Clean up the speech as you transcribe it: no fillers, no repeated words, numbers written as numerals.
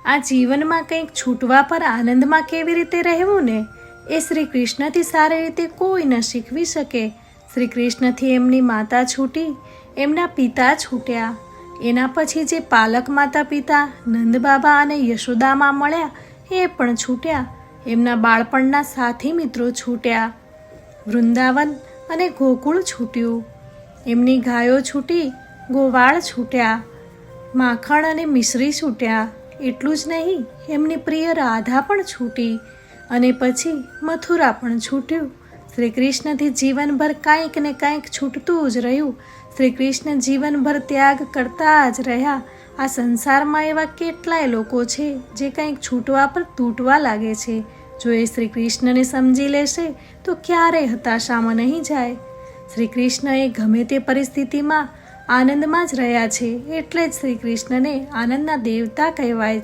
આ જીવનમાં કંઈક છૂટવા પર આનંદમાં કેવી રીતે રહેવું ને, એ શ્રી કૃષ્ણથી સારી રીતે કોઈ ન શીખવી શકે. શ્રી કૃષ્ણથી એમની માતા છૂટી, એમના પિતા છૂટ્યા. એના પછી જે પાલક માતા પિતા નંદબાબા અને યશોદામાં મળ્યા એ પણ છૂટ્યા. એમના બાળપણના સાથી મિત્રો છૂટ્યા. વૃંદાવન અને ગોકુળ છૂટ્યું. એમની ગાયો છૂટી, ગોવાળ છૂટ્યા. માખણ અને મિશ્રી છૂટ્યા. એટલું જ નહીં, એમની પ્રિય રાધા પણ છૂટી. અને પછી મથુરા પણ છૂટ્યું. શ્રી કૃષ્ણથી જીવનભર કાંઈક ને કાંઈક છૂટતું જ રહ્યું. શ્રી કૃષ્ણ જીવનભર ત્યાગ કરતા જ રહ્યા. આ સંસારમાં એવા કેટલાય લોકો છે જે કંઈક છૂટવા પર તૂટવા લાગે છે. જો એ શ્રી કૃષ્ણને સમજી લેશે તો ક્યારેય હતાશામાં નહીં જાય. શ્રી કૃષ્ણ એ ગમે તે પરિસ્થિતિમાં આનંદમાં જ રહ્યા છે, એટલે જ શ્રી કૃષ્ણને આનંદના દેવતા કહેવાય.